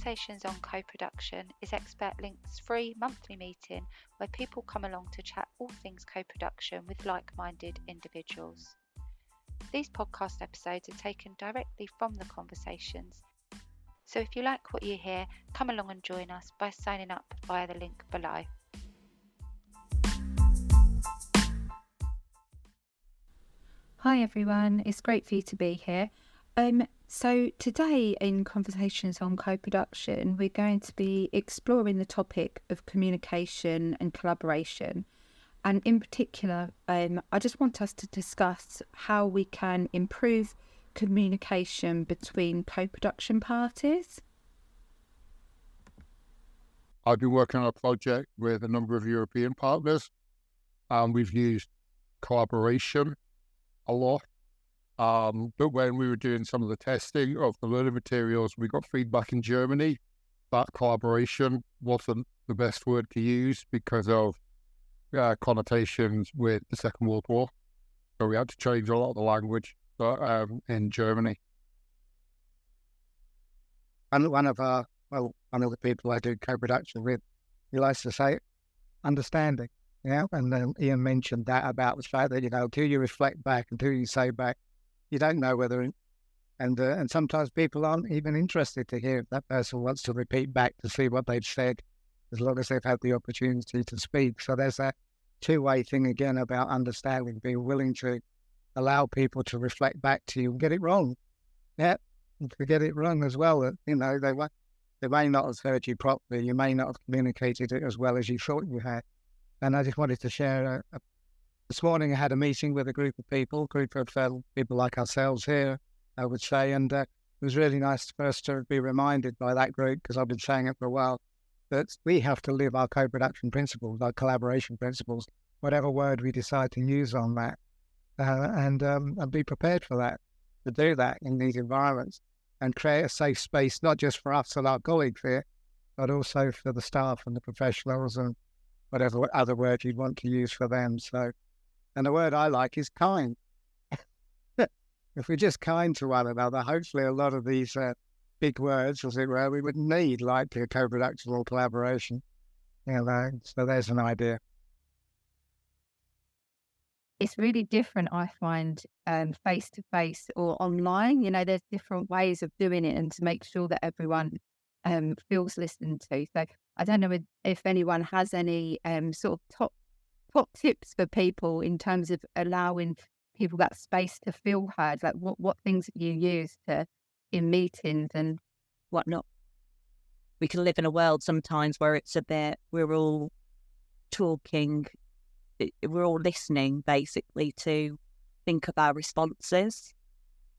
Conversations on Co-Production is Expert Link's free monthly meeting where people come along to chat all things co-production with like-minded individuals. These podcast episodes are taken directly from the conversations, so if you like what you hear, come along and join us by signing up via the link below. Hi everyone, it's great for you to be here. So today in Conversations on Co-Production, we're going to be exploring the topic of communication and collaboration. And in particular, I just want us to discuss how we can improve communication between co-production parties. I've been working on a project with a number of European partners, and we've used collaboration a lot. But when we were doing some of the testing of the learning materials, we got feedback in Germany that collaboration wasn't the best word to use because of connotations with the Second World War. So we had to change a lot of the language in Germany. And one of the people I do co-production with, he likes to say understanding. Yeah, and then Ian mentioned that about the fact that, until you reflect back, until you say back, you don't know whether, and sometimes people aren't even interested to hear if that person wants to repeat back to see what they've said, as long as they've had the opportunity to speak. So there's that two-way thing again about understanding, being willing to allow people to reflect back to you and get it wrong. Yeah, to get it wrong as well. They may not have heard you properly. You may not have communicated it as well as you thought you had. And I just wanted to share, this morning I had a meeting with a group of people like ourselves here, I would say, and it was really nice for us to be reminded by that group, because I've been saying it for a while, that we have to live our co-production principles, our collaboration principles, whatever word we decide to use on that, and be prepared for that, to do that in these environments, and create a safe space, not just for us and our colleagues here, but also for the staff and the professionals and whatever other word you'd want to use for them. So, and the word I like is kind. If we're just kind to one another, hopefully a lot of these big words, as it were, we wouldn't need, like a co-production or collaboration. So there's an idea. It's really different, I find, face-to-face or online. There's different ways of doing it, and to make sure that everyone feels listened to. So I don't know if anyone has any sort of top tips for people in terms of allowing people that space to feel heard. Like what things have you used in meetings and whatnot? We can live in a world sometimes where it's a bit, we're all talking, we're all listening basically to think of our responses,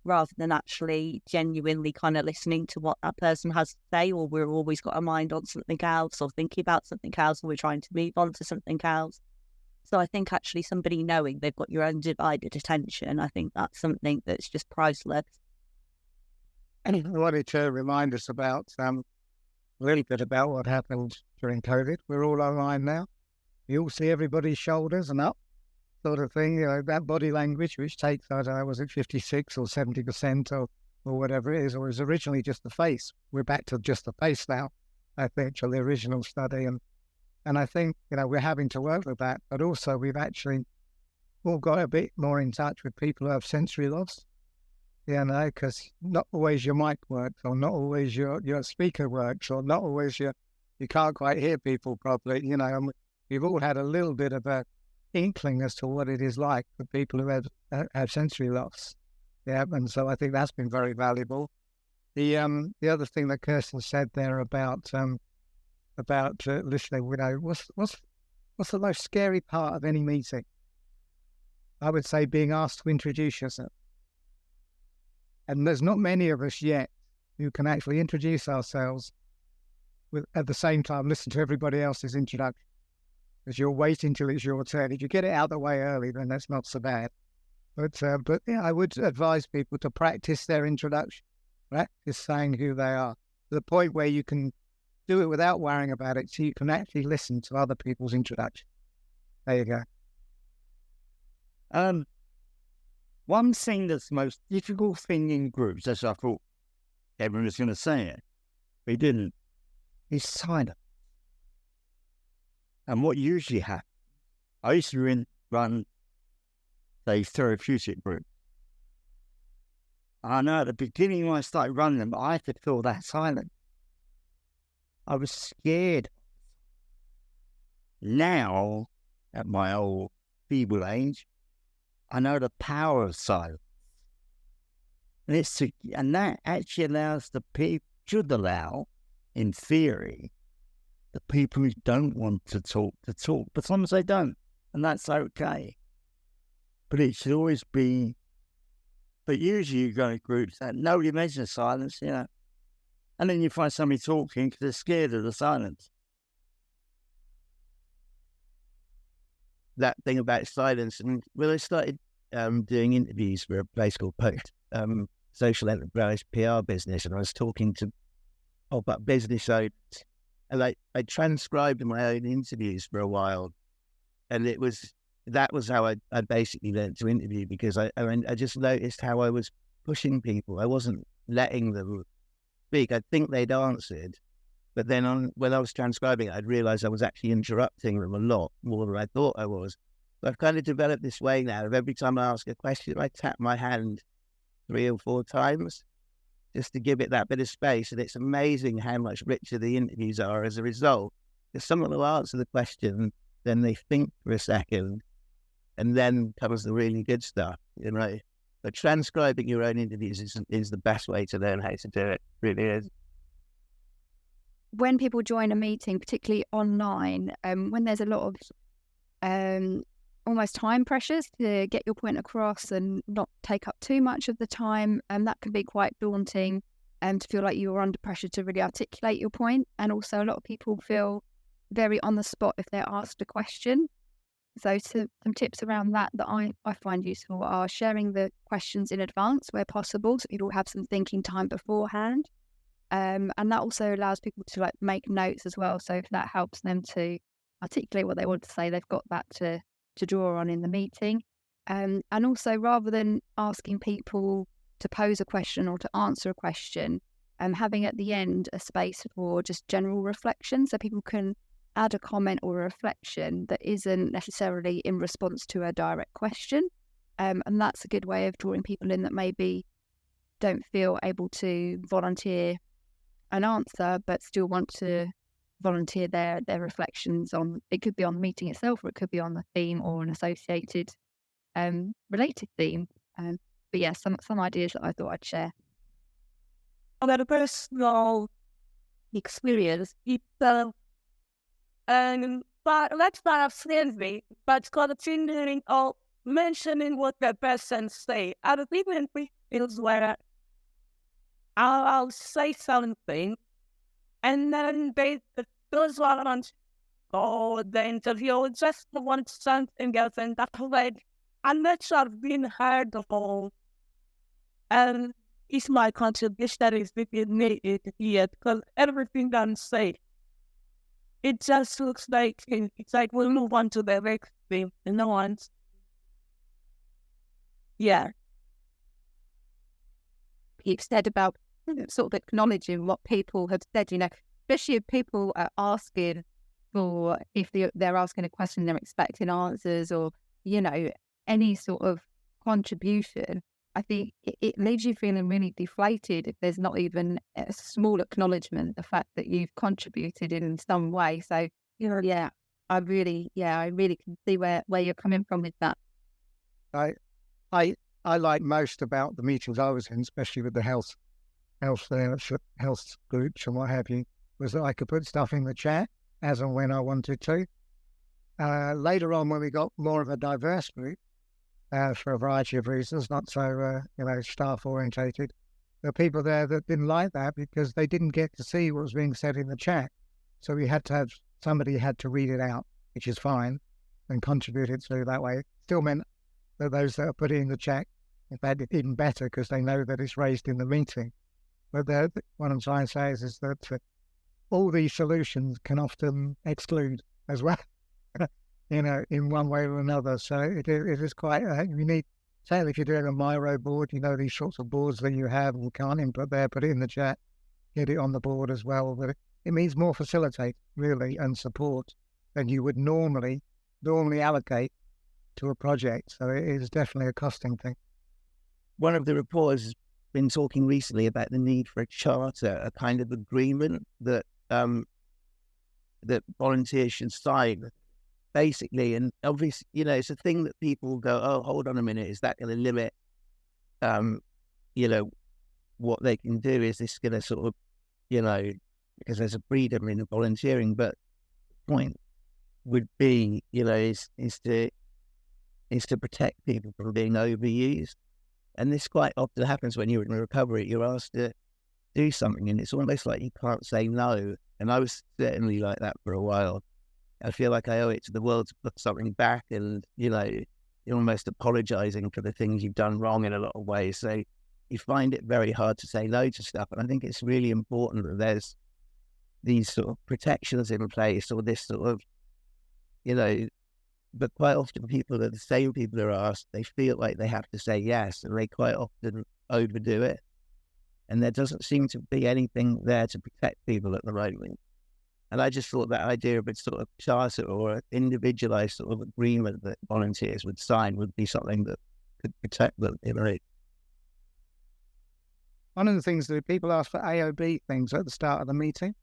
rather than actually genuinely kind of listening to what that person has to say, or we're always got our mind on something else or thinking about something else, or we're trying to move on to something else. So I think actually somebody knowing they've got your undivided attention, I think that's something that's just priceless. And I wanted to remind us about a little bit about what happened during COVID. We're all online now. You all see everybody's shoulders and up, sort of thing, that body language, which takes, I don't know, was it 56 or 70% or whatever it is, or was originally just the face. We're back to just the face now, I think, to the original study. And I think, we're having to work with that, but also we've actually all got a bit more in touch with people who have sensory loss, because not always your mic works, or not always your speaker works, or not always you can't quite hear people properly, and we've all had a little bit of a inkling as to what it is like for people who have sensory loss. Yeah, and so I think that's been very valuable. The other thing that Kirsten said there about listening, what's the most scary part of any meeting? I would say being asked to introduce yourself. And there's not many of us yet who can actually introduce ourselves at the same time listen to everybody else's introduction, because you're waiting till it's your turn. If you get it out of the way early, then that's not so bad. But yeah, I would advise people to practice their introduction, practice saying who they are, to the point where you can do it without worrying about it, so you can actually listen to other people's introduction. There you go. One thing that's the most difficult thing in groups, as I thought everyone was going to say it, we didn't, is silence. And what usually happens, I used to run, say, therapeutic groups. I know at the beginning when I started running them, I had to feel that silence. I was scared. Now, at my old feeble age, I know the power of silence. And that actually allows should allow, in theory, the people who don't want to talk, but sometimes they don't, and that's okay. But it should always be, but usually you go to groups that nobody mentions silence, and then you find somebody talking because they're scared of the silence. That thing about silence, and when I started doing interviews for a place called Social Enterprise PR Business, and I was talking to about business owners, and I transcribed my own interviews for a while, and that was how I basically learned to interview, because I just noticed how I was pushing people. I wasn't letting them speak. I think they'd answered, but then when I was transcribing it, I'd realised I was actually interrupting them a lot more than I thought I was. So I've kind of developed this way now of every time I ask a question, I tap my hand 3 or 4 times just to give it that bit of space. And it's amazing how much richer the interviews are as a result. Because someone will answer the question, then they think for a second, and then comes the really good stuff, But transcribing your own interviews is the best way to learn how to do it, really is. When people join a meeting, particularly online, when there's a lot of almost time pressures to get your point across and not take up too much of the time, that can be quite daunting, to feel like you're under pressure to really articulate your point. And also a lot of people feel very on the spot if they're asked a question. So some tips around that I find useful are sharing the questions in advance where possible, so people have some thinking time beforehand. And that also allows people to make notes as well. So if that helps them to articulate what they want to say, they've got that to draw on in the meeting. And also, rather than asking people to pose a question or to answer a question, having at the end a space for just general reflection, so people can add a comment or a reflection that isn't necessarily in response to a direct question. And that's a good way of drawing people in that maybe don't feel able to volunteer an answer, but still want to volunteer their reflections on, it could be on the meeting itself, or it could be on the theme or an associated related theme. But yeah, some ideas that I thought I'd share. About a personal experience, but let's not friendly, but continuing or mentioning what the person say. I've even feels where I'll say something, and then they goes on the interview just want something else, and that's like I'm not sure I've been heard of, and it's my contribution that is being made here, because everything I'm saying, it just looks like it's like we'll move on to the next thing, and no one's, yeah. You've said about sort of acknowledging what people have said, especially if people are asking for, if they're asking a question, they're expecting answers, or, any sort of contribution. I think it leaves you feeling really deflated if there's not even a small acknowledgement, the fact that you've contributed in some way. So, I really can see where you're coming from with that. I like most about the meetings I was in, especially with the health groups and what have you, was that I could put stuff in the chat as and when I wanted to. Later on, when we got more of a diverse group, for a variety of reasons, not so staff orientated, there were people there that didn't like that because they didn't get to see what was being said in the chat. So we had to have somebody had to read it out, which is fine, and contribute it through that way. Still meant that those that are putting in the chat, in fact, it's even better because they know that it's raised in the meeting. But what I'm trying to say is that all these solutions can often exclude as well, in one way or another. So it is quite, you need, certainly if you're doing a Miro board, these sorts of boards that you have, you can't input there, put it in the chat, get it on the board as well. But it means more facilitate, really, and support than you would normally allocate to a project. So it is definitely a costing thing. One of the reporters has been talking recently about the need for a charter, a kind of agreement that that volunteers should sign, basically. And obviously, it's a thing that people go, oh, hold on a minute, is that going to limit, what they can do? Is this going to sort of, because there's a freedom in volunteering, but the point would be, is to protect people from being overused. And this quite often happens when you're in recovery. You're asked to do something, and it's almost like you can't say no. And I was certainly like that for a while. I feel like I owe it to the world to put something back, and you're almost apologizing for the things you've done wrong in a lot of ways. So you find it very hard to say no to stuff. And I think it's really important that there's these sort of protections in place, or this sort of, but quite often people are the same people who are asked, they feel like they have to say yes, and they quite often overdo it. And there doesn't seem to be anything there to protect people at the moment. And I just thought that idea of a sort of charter or an individualized sort of agreement that volunteers would sign would be something that could protect them. One of the things that people ask for AOB things at the start of the meeting.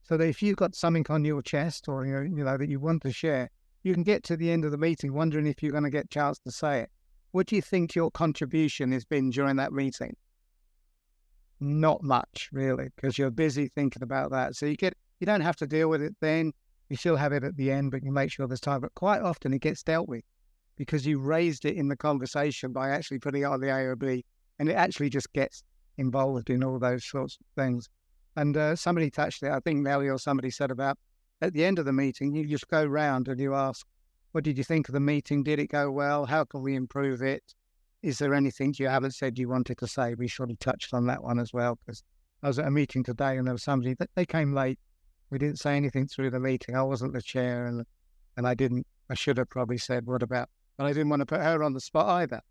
So that if you've got something on your chest or, that you want to share, you can get to the end of the meeting wondering if you're going to get a chance to say it. What do you think your contribution has been during that meeting? Not much, really, because you're busy thinking about that. So you don't have to deal with it then. You still have it at the end, but you make sure there's time. But quite often it gets dealt with because you raised it in the conversation by actually putting it on the AOB, and it actually just gets involved in all those sorts of things. And somebody touched it, I think Nelly or somebody said about at the end of the meeting, you just go round and you ask, what did you think of the meeting? Did it go well? How can we improve it? Is there anything you haven't said you wanted to say? We sort of touched on that one as well, because I was at a meeting today and there was somebody, they came late. We didn't say anything through the meeting. I wasn't the chair and I should have probably said, what about, but I didn't want to put her on the spot either.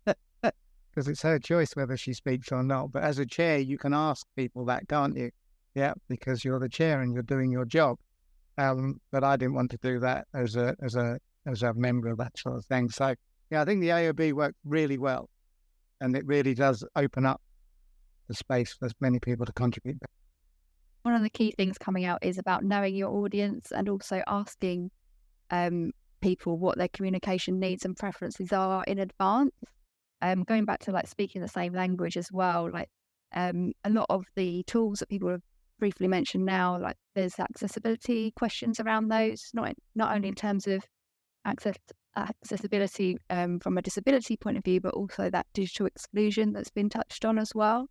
Because it's her choice whether she speaks or not. But as a chair, you can ask people that, can't you? Yeah, because you're the chair and you're doing your job. But I didn't want to do that as a member of that sort of thing. So yeah, I think the AOB worked really well, and it really does open up the space for many people to contribute. One of the key things coming out is about knowing your audience and also asking people what their communication needs and preferences are in advance. Going back to speaking the same language as well, a lot of the tools that people have briefly mentioned now, there's accessibility questions around those, not only in terms of accessibility from a disability point of view, but also that digital exclusion that's been touched on as well.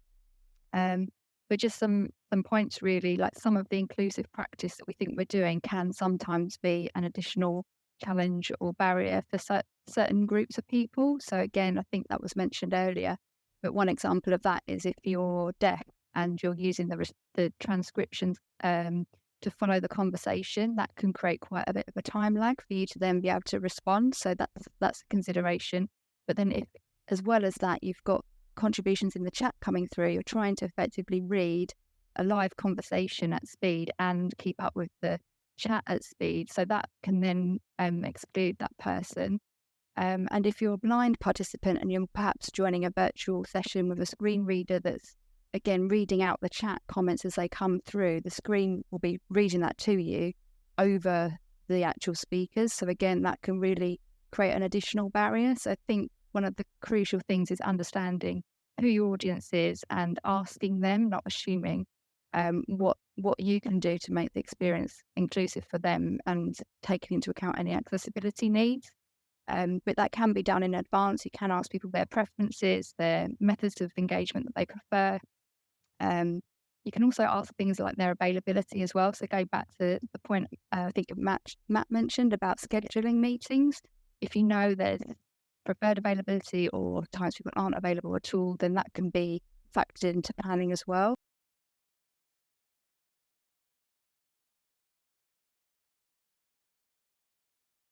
But just some points really, some of the inclusive practice that we think we're doing can sometimes be an additional challenge or barrier for certain groups of people. So again, I think that was mentioned earlier, but one example of that is if you're deaf and you're using the transcriptions to follow the conversation, that can create quite a bit of a time lag for you to then be able to respond. So that's a consideration. But then if, as well as that, you've got contributions in the chat coming through, you're trying to effectively read a live conversation at speed and keep up with the chat at speed. So that can then exclude that person. And if you're a blind participant and you're perhaps joining a virtual session with a screen reader that's, again, reading out the chat comments as they come through, the screen will be reading that to you over the actual speakers. So again, that can really create an additional barrier. So I think one of the crucial things is understanding who your audience is and asking them, not assuming what you can do to make the experience inclusive for them and taking into account any accessibility needs. But that can be done in advance. You can ask people their preferences, their methods of engagement that they prefer. You can also ask things like their availability as well. So go back to the point I think Matt mentioned about scheduling meetings. If you know there's preferred availability or times people aren't available at all, then that can be factored into planning as well.